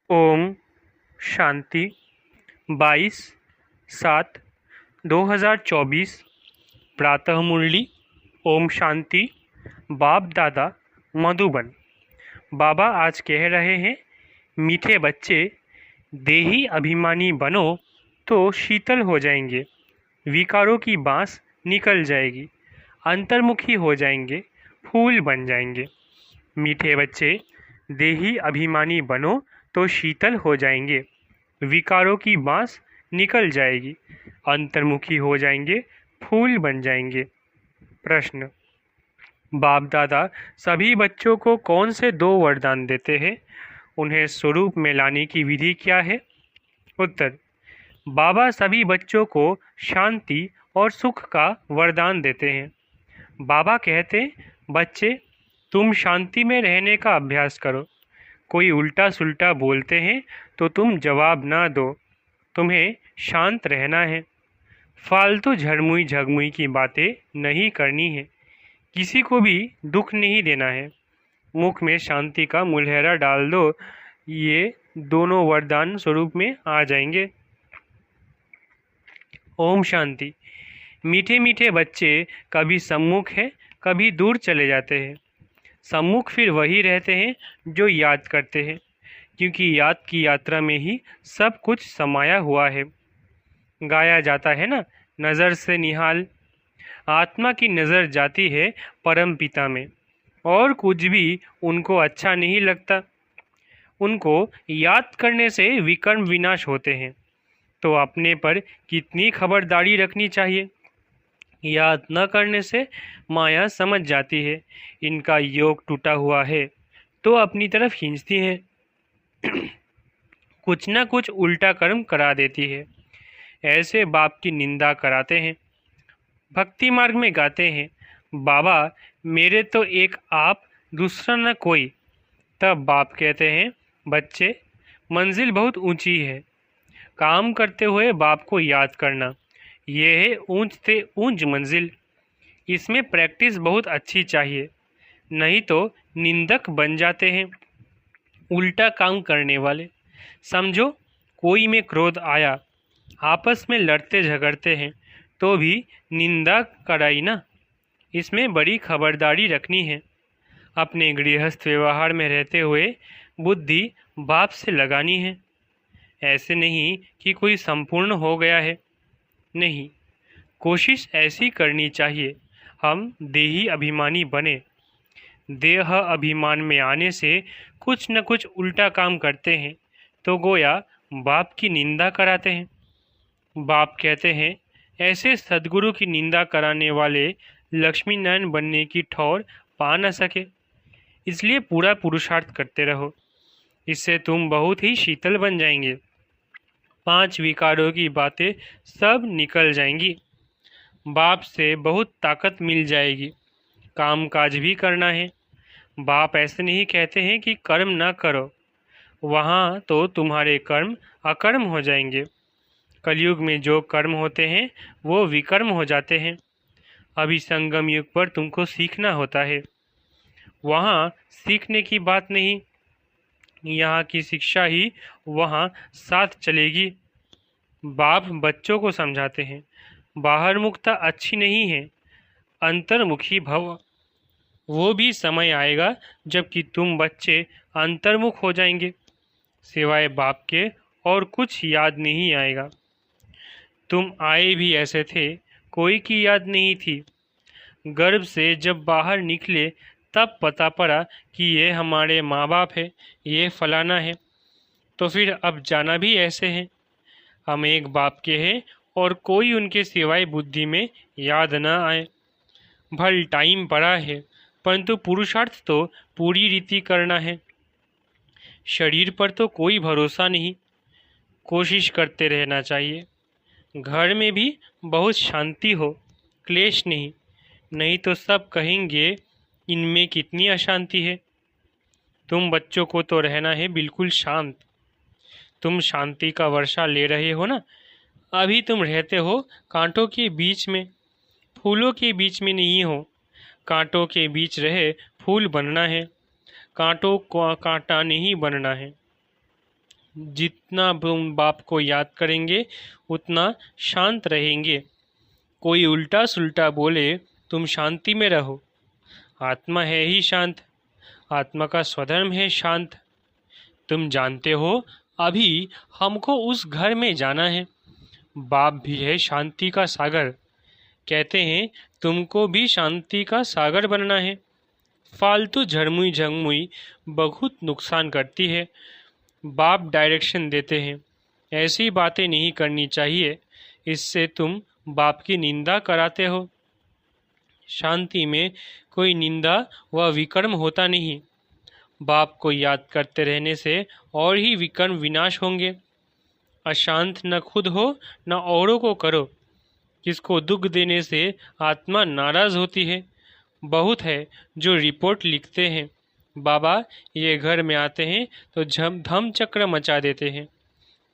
ओम शांति 22/7/2024 प्रातः मुरली। ओम शांति। बाप दादा मधुबन। बाबा आज कह रहे हैं, मीठे बच्चे, देही अभिमानी बनो तो शीतल हो जाएंगे, विकारों की बांस निकल जाएगी, अंतर्मुखी हो जाएंगे, फूल बन जाएंगे। मीठे बच्चे, देही अभिमानी बनो तो शीतल हो जाएंगे, विकारों की बांस निकल जाएगी, अंतर्मुखी हो जाएंगे, फूल बन जाएंगे। प्रश्न: बाप दादा सभी बच्चों को कौन से 2 वरदान देते हैं? उन्हें स्वरूप में लाने की विधि क्या है? उत्तर: बाबा सभी बच्चों को शांति और सुख का वरदान देते हैं। बाबा कहते, बच्चे, तुम शांति में रहने का अभ्यास करो। कोई उल्टा सुल्टा बोलते हैं तो तुम जवाब ना दो, तुम्हें शांत रहना है। फालतू झरमुई झगमुई की बातें नहीं करनी है, किसी को भी दुख नहीं देना है। मुख में शांति का मुलहरा डाल दो, ये दोनों वरदान स्वरूप में आ जाएंगे। ओम शांति। मीठे मीठे बच्चे कभी सम्मुख हैं, कभी दूर चले जाते हैं। सम्मुख फिर वही रहते हैं जो याद करते हैं, क्योंकि याद की यात्रा में ही सब कुछ समाया हुआ है। गाया जाता है ना, नज़र से निहाल। आत्मा की नज़र जाती है परम पिता में, और कुछ भी उनको अच्छा नहीं लगता। उनको याद करने से विकर्म विनाश होते हैं, तो अपने पर कितनी खबरदारी रखनी चाहिए। याद न करने से माया समझ जाती है इनका योग टूटा हुआ है, तो अपनी तरफ खींचती है, कुछ न कुछ उल्टा कर्म करा देती है। ऐसे बाप की निंदा कराते हैं। भक्ति मार्ग में गाते हैं, बाबा मेरे तो एक आप, दूसरा न कोई। तब बाप कहते हैं, बच्चे, मंजिल बहुत ऊंची है। काम करते हुए बाप को याद करना, ये है ऊंच से ऊंच मंजिल। इसमें प्रैक्टिस बहुत अच्छी चाहिए, नहीं तो निंदक बन जाते हैं, उल्टा काम करने वाले। समझो, कोई में क्रोध आया, आपस में लड़ते झगड़ते हैं, तो भी निंदा कराई ना। इसमें बड़ी खबरदारी रखनी है। अपने गृहस्थ व्यवहार में रहते हुए बुद्धि बाप से लगानी है। ऐसे नहीं कि कोई संपूर्ण हो गया है, नहीं, कोशिश ऐसी करनी चाहिए हम देही अभिमानी बने। देह अभिमान में आने से कुछ न कुछ उल्टा काम करते हैं, तो गोया बाप की निंदा कराते हैं। बाप कहते हैं, ऐसे सद्गुरु की निंदा कराने वाले लक्ष्मी नारायण बनने की ठौर पा न सके, इसलिए पूरा पुरुषार्थ करते रहो। इससे तुम बहुत ही शीतल बन जाएंगे। 5 विकारों की बातें सब निकल जाएंगी। बाप से बहुत ताकत मिल जाएगी। काम काज भी करना है। बाप ऐसे नहीं कहते हैं कि कर्म ना करो, वहाँ तो तुम्हारे कर्म अकर्म हो जाएंगे। कलयुग में जो कर्म होते हैं वो विकर्म हो जाते हैं। अभी संगम युग पर तुमको सीखना होता है। वहाँ सीखने की बात नहीं, यहाँ की शिक्षा ही वहाँ साथ चलेगी। बाप बच्चों को समझाते हैं, बाहर मुखता अच्छी नहीं है, अंतर्मुखी भव। वो भी समय आएगा जबकि तुम बच्चे अंतर्मुख हो जाएंगे, सिवाय बाप के और कुछ याद नहीं आएगा। तुम आए भी ऐसे थे, कोई की याद नहीं थी। गर्भ से जब बाहर निकले तब पता पड़ा कि ये हमारे माँ बाप है, ये फलाना है। तो फिर अब जाना भी ऐसे है। हम एक बाप के हैं और कोई उनके सिवाय बुद्धि में याद न आए। भल टाइम पड़ा है, परंतु पुरुषार्थ तो पूरी रीति करना है। शरीर पर तो कोई भरोसा नहीं, कोशिश करते रहना चाहिए। घर में भी बहुत शांति हो, क्लेश नहीं, नहीं तो सब कहेंगे इनमें कितनी अशांति है। तुम बच्चों को तो रहना है बिल्कुल शांत। तुम शांति का वर्षा ले रहे हो ना। अभी तुम रहते हो कांटों के बीच में, फूलों के बीच में नहीं हो। कांटों के बीच रहे फूल बनना है, कांटों को कांटा नहीं बनना है। जितना तुम बाप को याद करेंगे उतना शांत रहेंगे। कोई उल्टा सुल्टा बोले तुम शांति में रहो। आत्मा है ही शांत, आत्मा का स्वधर्म है शांत। तुम जानते हो अभी हमको उस घर में जाना है। बाप भी है शांति का सागर, कहते हैं तुमको भी शांति का सागर बनना है। फालतू झरमुई झंगमुई बहुत नुकसान करती है। बाप डायरेक्शन देते हैं, ऐसी बातें नहीं करनी चाहिए, इससे तुम बाप की निंदा कराते हो। शांति में कोई निंदा व विकर्म होता नहीं। बाप को याद करते रहने से और ही विकर्म विनाश होंगे। अशांत न खुद हो न औरों को करो। किसको दुख देने से आत्मा नाराज होती है। बहुत है जो रिपोर्ट लिखते हैं, बाबा ये घर में आते हैं तो धम चक्र मचा देते हैं।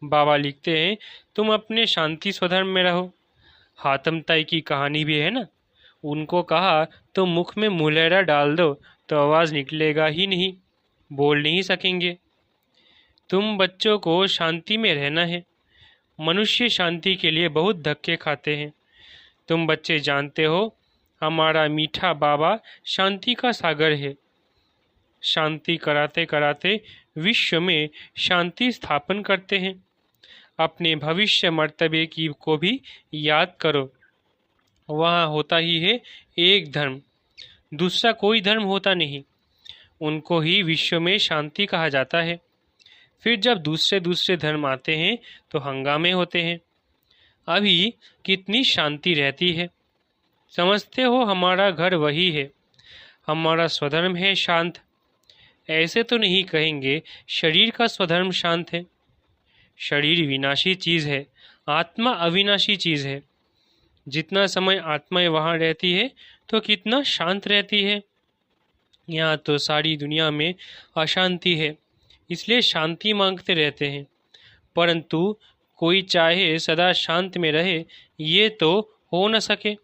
बाबा लिखते हैं तुम अपने शांति स्वधर्म में रहो। हातम ताई की कहानी भी है ना, उनको कहा तो मुख में मुलैरा डाल दो तो आवाज़ निकलेगा ही नहीं, बोल नहीं सकेंगे। तुम बच्चों को शांति में रहना है। मनुष्य शांति के लिए बहुत धक्के खाते हैं। तुम बच्चे जानते हो हमारा मीठा बाबा शांति का सागर है। शांति कराते कराते विश्व में शांति स्थापन करते हैं। अपने भविष्य मर्तबे की को भी याद करो। वहाँ होता ही है एक धर्म, दूसरा कोई धर्म होता नहीं। उनको ही विश्व में शांति कहा जाता है। फिर जब दूसरे दूसरे धर्म आते हैं तो हंगामे होते हैं। अभी कितनी शांति रहती है। समझते हो हमारा घर वही है, हमारा स्वधर्म है शांत। ऐसे तो नहीं कहेंगे शरीर का स्वधर्म शांत है। शरीर विनाशी चीज़ है, आत्मा अविनाशी चीज़ है। जितना समय आत्माएं वहाँ रहती है तो कितना शांत रहती है। यहाँ तो सारी दुनिया में अशांति है, इसलिए शांति मांगते रहते हैं। परंतु कोई चाहे सदा शांत में रहे, ये तो हो न सके।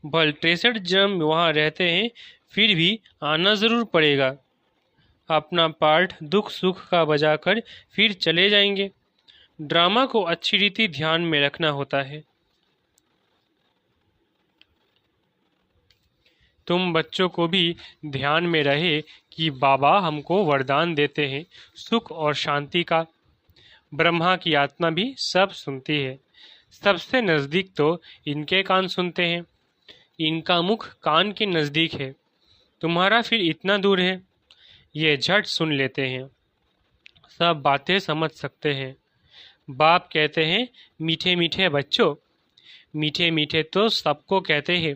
भल 63 जन्म वहाँ रहते हैं, फिर भी आना ज़रूर पड़ेगा। अपना पार्ट दुख सुख का बजाकर फिर चले जाएंगे। ड्रामा को अच्छी रीति ध्यान में रखना होता है। तुम बच्चों को भी ध्यान में रहे कि बाबा हमको वरदान देते हैं सुख और शांति का। ब्रह्मा की आत्मा भी सब सुनती है। सबसे नज़दीक तो इनके कान सुनते हैं। इनका मुख कान के नज़दीक है, तुम्हारा फिर इतना दूर है। ये झट सुन लेते हैं, सब बातें समझ सकते हैं। बाप कहते हैं मीठे मीठे बच्चों। मीठे मीठे तो सबको कहते हैं,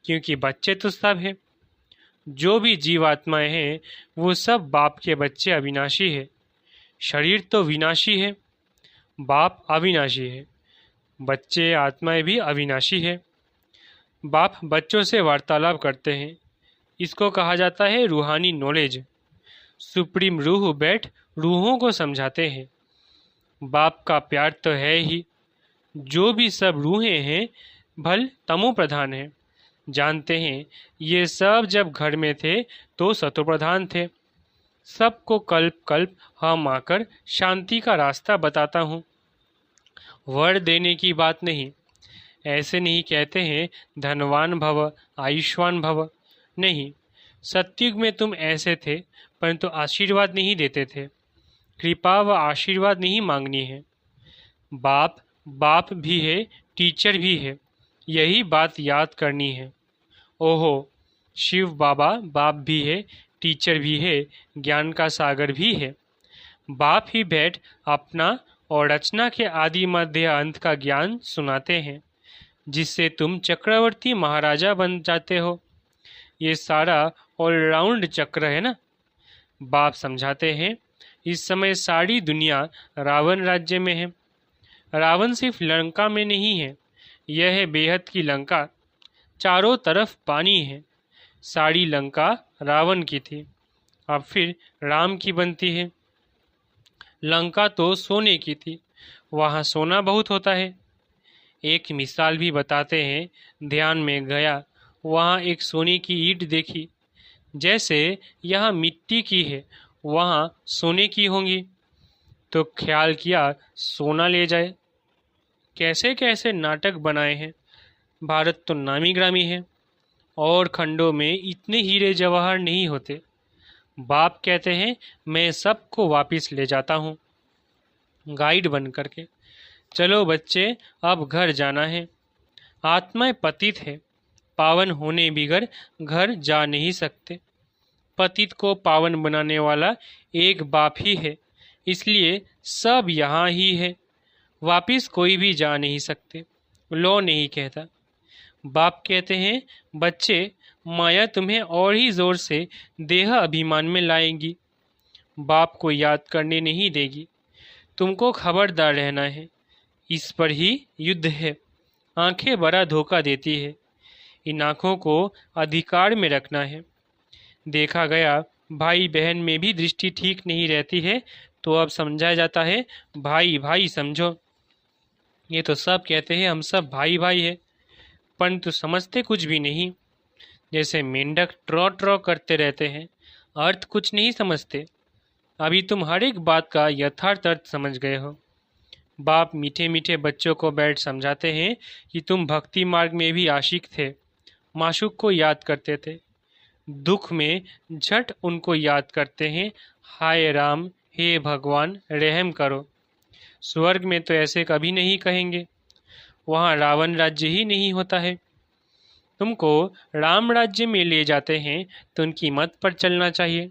क्योंकि बच्चे तो सब हैं। जो भी जीवात्माएं हैं वो सब बाप के बच्चे अविनाशी है। शरीर तो विनाशी है, बाप अविनाशी है। बच्चे आत्माएं भी अविनाशी है। बाप बच्चों से वार्तालाप करते हैं, इसको कहा जाता है रूहानी नॉलेज। सुप्रीम रूह बैठ रूहों को समझाते हैं। बाप का प्यार तो है ही। जो भी सब रूहें हैं भल तमो प्रधान है। जानते हैं ये सब जब घर में थे तो सतो प्रधान थे। सबको कल्प कल्प हम आकर शांति का रास्ता बताता हूँ। वर देने की बात नहीं। ऐसे नहीं कहते हैं धनवान भव आयुष्मान भव। नहीं, सत्युग में तुम ऐसे थे, परंतु आशीर्वाद नहीं देते थे। कृपा व आशीर्वाद नहीं मांगनी है। बाप बाप भी है, टीचर भी है, यही बात याद करनी है। ओहो, शिव बाबा बाप भी है, टीचर भी है, ज्ञान का सागर भी है। बाप ही बैठ अपना और रचना के आदि मध्य अंत का ज्ञान सुनाते हैं, जिससे तुम चक्रवर्ती महाराजा बन जाते हो। ये सारा ऑलराउंड चक्र है ना। बाप समझाते हैं इस समय सारी दुनिया रावण राज्य में है। रावण सिर्फ लंका में नहीं है, यह है बेहद की लंका। चारों तरफ पानी है। सारी लंका रावण की थी, अब फिर राम की बनती है। लंका तो सोने की थी, वहाँ सोना बहुत होता है। एक मिसाल भी बताते हैं, ध्यान में गया, वहाँ एक सोने की ईंट देखी। जैसे यहाँ मिट्टी की है, वहाँ सोने की होंगी। तो ख्याल किया सोना ले जाए। कैसे कैसे नाटक बनाए हैं। भारत तो नामी ग्रामी है और खंडों में इतने हीरे जवाहर नहीं होते। बाप कहते हैं मैं सबको वापिस ले जाता हूँ गाइड बन करके। चलो बच्चे, अब घर जाना है। आत्माएं पतित है, पावन होने बिगर घर जा नहीं सकते। पतित को पावन बनाने वाला एक बाप ही है, इसलिए सब यहाँ ही है। वापिस कोई भी जा नहीं सकते। लो नहीं कहता। बाप कहते हैं बच्चे, माया तुम्हें और ही जोर से देह अभिमान में लाएगी। बाप को याद करने नहीं देगी। तुमको खबरदार रहना है। इस पर ही युद्ध है। आंखें बड़ा धोखा देती है। इन आँखों को अधिकार में रखना है। देखा गया भाई बहन में भी दृष्टि ठीक नहीं रहती है, तो अब समझाया जाता है भाई भाई समझो। ये तो सब कहते हैं हम सब भाई भाई है, परंतु समझते कुछ भी नहीं। जैसे मेंढक ट्रॉ ट्रॉ करते रहते हैं, अर्थ कुछ नहीं समझते। अभी तुम हर एक बात का यथार्थ अर्थ समझ गए हो। बाप मीठे मीठे बच्चों को बैठ समझाते हैं कि तुम भक्ति मार्ग में भी आशिक थे, माशूक को याद करते थे। दुख में झट उनको याद करते हैं, हाय राम, हे भगवान रहम करो। स्वर्ग में तो ऐसे कभी नहीं कहेंगे, वहाँ रावण राज्य ही नहीं होता है। तुमको राम राज्य में ले जाते हैं तो उनकी मत पर चलना चाहिए।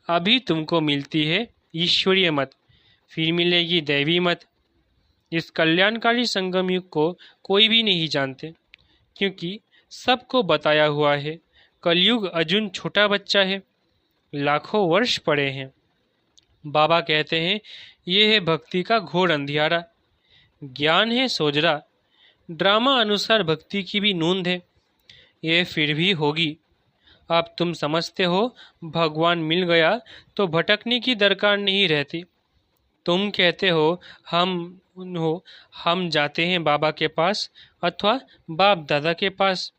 अभी तुमको मिलती है ईश्वरीय मत, फिर मिलेगी दैवी मत। इस कल्याणकारी संगम युग को कोई भी नहीं जानते, क्योंकि सबको बताया हुआ है कलयुग अर्जुन छोटा बच्चा है, लाखों वर्ष पड़े हैं। बाबा कहते हैं ये है भक्ति का घोर अंधियारा, ज्ञान है सोजरा। ड्रामा अनुसार भक्ति की भी नूंद है, ये फिर भी होगी। अब तुम समझते हो भगवान मिल गया तो भटकने की दरकार नहीं रहती। तुम कहते हो हम जाते हैं बाबा के पास अथवा बाप दादा के पास।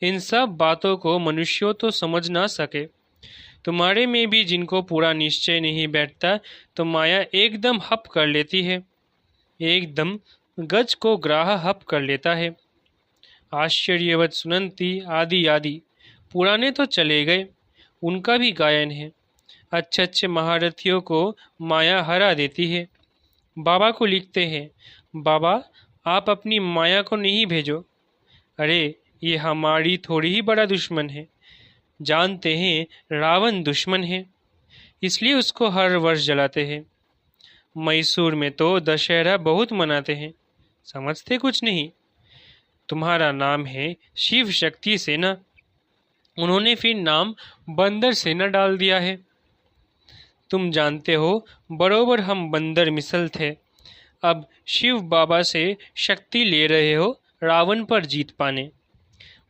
इन सब बातों को मनुष्यों तो समझ ना सके। तुम्हारे में भी जिनको पूरा निश्चय नहीं बैठता, तो माया एकदम हप कर लेती है, एकदम गज को ग्राह हप कर लेता है। आश्चर्यवत सुनंती आदि आदि पुराने तो चले गए, उनका भी गायन है। अच्छे अच्छे महारथियों को माया हरा देती है। बाबा को लिखते हैं, बाबा आप अपनी माया को नहीं भेजो। अरे ये हमारी थोड़ी ही बड़ा दुश्मन है। जानते हैं रावण दुश्मन है, इसलिए उसको हर वर्ष जलाते हैं। मैसूर में तो दशहरा बहुत मनाते हैं, समझते कुछ नहीं। तुम्हारा नाम है शिव शक्ति सेना, उन्होंने फिर नाम बंदर सेना डाल दिया है। तुम जानते हो बरोबर हम बंदर मिसल थे, अब शिव बाबा से शक्ति ले रहे हो रावण पर जीत पाने।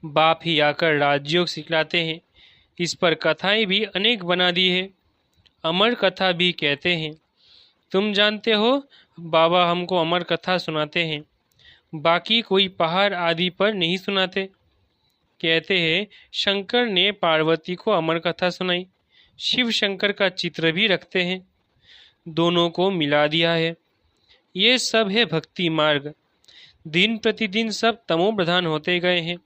बाप ही आकर राजयोग सिखलाते हैं। इस पर कथाएं भी अनेक बना दी है, अमर कथा भी कहते हैं। तुम जानते हो बाबा हमको अमर कथा सुनाते हैं, बाकी कोई पहाड़ आदि पर नहीं सुनाते। कहते हैं शंकर ने पार्वती को अमर कथा सुनाई, शिव शंकर का चित्र भी रखते हैं, दोनों को मिला दिया है। ये सब है भक्ति मार्ग। दिन प्रतिदिन सब तमो प्रधान होते गए हैं।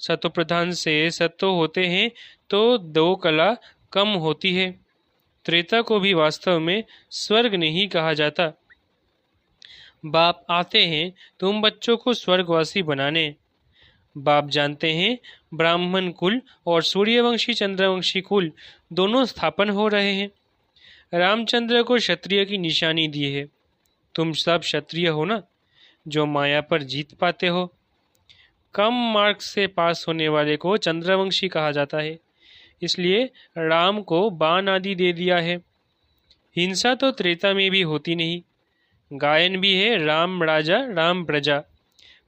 सतो प्रधान से सत्व होते हैं तो दो कला कम होती है। त्रेता को भी वास्तव में स्वर्ग नहीं कहा जाता। बाप आते हैं तुम बच्चों को स्वर्गवासी बनाने। बाप जानते हैं ब्राह्मण कुल और सूर्यवंशी चंद्रवंशी कुल दोनों स्थापन हो रहे हैं। रामचंद्र को क्षत्रिय की निशानी दी है। तुम सब क्षत्रिय हो ना, जो माया पर जीत पाते हो। कम मार्क से पास होने वाले को चंद्रवंशी कहा जाता है, इसलिए राम को बाण आदि दे दिया है। हिंसा तो त्रेता में भी होती नहीं। गायन भी है राम राजा राम प्रजा,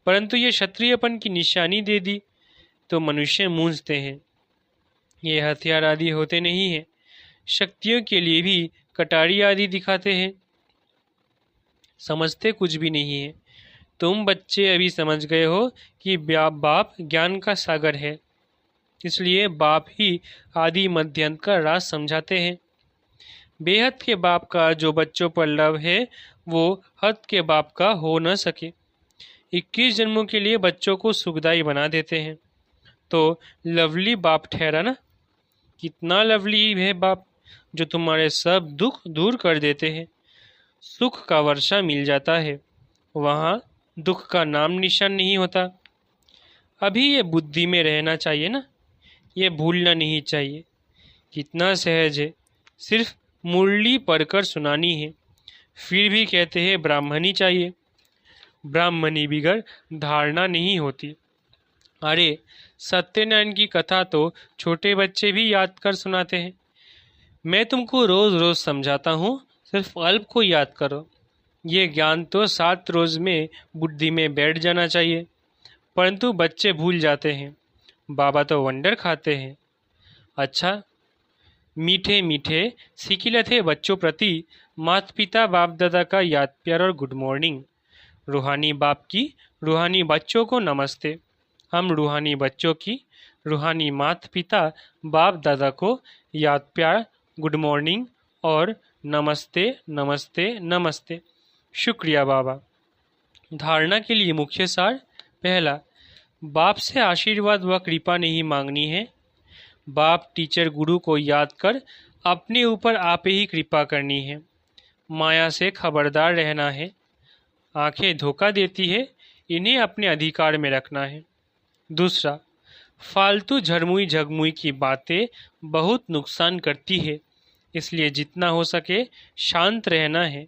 परंतु ये क्षत्रियपन की निशानी दे दी तो मनुष्य मूंझते हैं। ये हथियार आदि होते नहीं हैं, शक्तियों के लिए भी कटारी आदि दिखाते हैं। समझते कुछ भी नहीं है। तुम बच्चे अभी समझ गए हो कि बाप ज्ञान का सागर है, इसलिए बाप ही आदि मध्यांत का राज समझाते हैं। बेहद के बाप का जो बच्चों पर लव है वो हद के बाप का हो न सके। 21 जन्मों के लिए बच्चों को सुखदाई बना देते हैं तो लवली बाप ठहरा ना। कितना लवली है बाप जो तुम्हारे सब दुख दूर कर देते हैं। सुख का वर्षा मिल जाता है, वहाँ दुख का नाम निशान नहीं होता। अभी ये बुद्धि में रहना चाहिए ना, ये भूलना नहीं चाहिए। कितना सहज है, सिर्फ मुरली पढ़कर सुनानी है, फिर भी कहते हैं ब्राह्मणी चाहिए। ब्राह्मणी बिगड़ धारणा नहीं होती। अरे सत्यनारायण की कथा तो छोटे बच्चे भी याद कर सुनाते हैं। मैं तुमको रोज रोज समझाता हूँ, सिर्फ अल्प को याद करो। ये ज्ञान तो 7 रोज में बुद्धि में बैठ जाना चाहिए, परंतु बच्चे भूल जाते हैं। बाबा तो वंडर खाते हैं। अच्छा, मीठे मीठे सिकिल थे बच्चों प्रति माता पिता बाप दादा का याद प्यार और गुड मॉर्निंग। रूहानी बाप की रूहानी बच्चों को नमस्ते। हम रूहानी बच्चों की रूहानी माता पिता बाप दादा को याद प्यार, गुड मॉर्निंग और नमस्ते नमस्ते नमस्ते। शुक्रिया बाबा। धारणा के लिए मुख्य सार। पहला, बाप से आशीर्वाद व कृपा नहीं मांगनी है। बाप टीचर गुरु को याद कर अपने ऊपर आप ही कृपा करनी है। माया से खबरदार रहना है। आंखें धोखा देती है, इन्हें अपने अधिकार में रखना है। दूसरा, फालतू झरमुई झगमुई की बातें बहुत नुकसान करती है, इसलिए जितना हो सके शांत रहना है।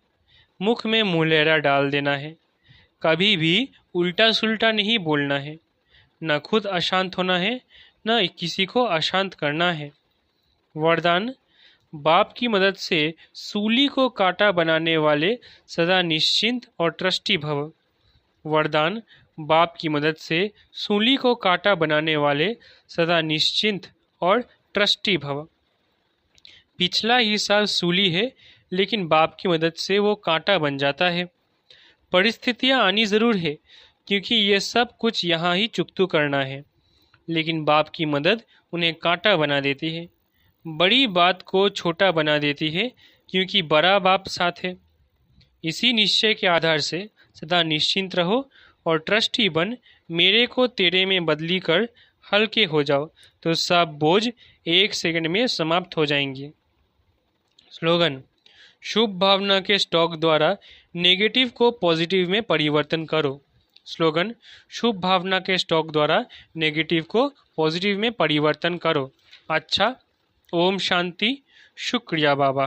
मुख में मुलहरा डाल देना है। कभी भी उल्टा सुल्टा नहीं बोलना है। न खुद अशांत होना है, न किसी को अशांत करना है। वरदान, बाप की मदद से सूली को कांटा बनाने वाले सदा निश्चिंत और ट्रस्टी भव। वरदान, बाप की मदद से सूली को कांटा बनाने वाले सदा निश्चिंत और ट्रस्टी भव। पिछला हिस्सा सूली है, लेकिन बाप की मदद से वो कांटा बन जाता है। परिस्थितियाँ आनी ज़रूर है, क्योंकि ये सब कुछ यहाँ ही चुकतू करना है, लेकिन बाप की मदद उन्हें कांटा बना देती है। बड़ी बात को छोटा बना देती है, क्योंकि बड़ा बाप साथ है। इसी निश्चय के आधार से सदा निश्चिंत रहो और ट्रस्टी बन मेरे को तेरे में बदली कर हल्के हो जाओ, तो सब बोझ 1 सेकंड में समाप्त हो जाएंगे। स्लोगन, शुभ भावना के स्टॉक द्वारा नेगेटिव को पॉजिटिव में परिवर्तन करो। स्लोगन, शुभ भावना के स्टॉक द्वारा नेगेटिव को पॉजिटिव में परिवर्तन करो। अच्छा, ओम शांति। शुक्रिया बाबा।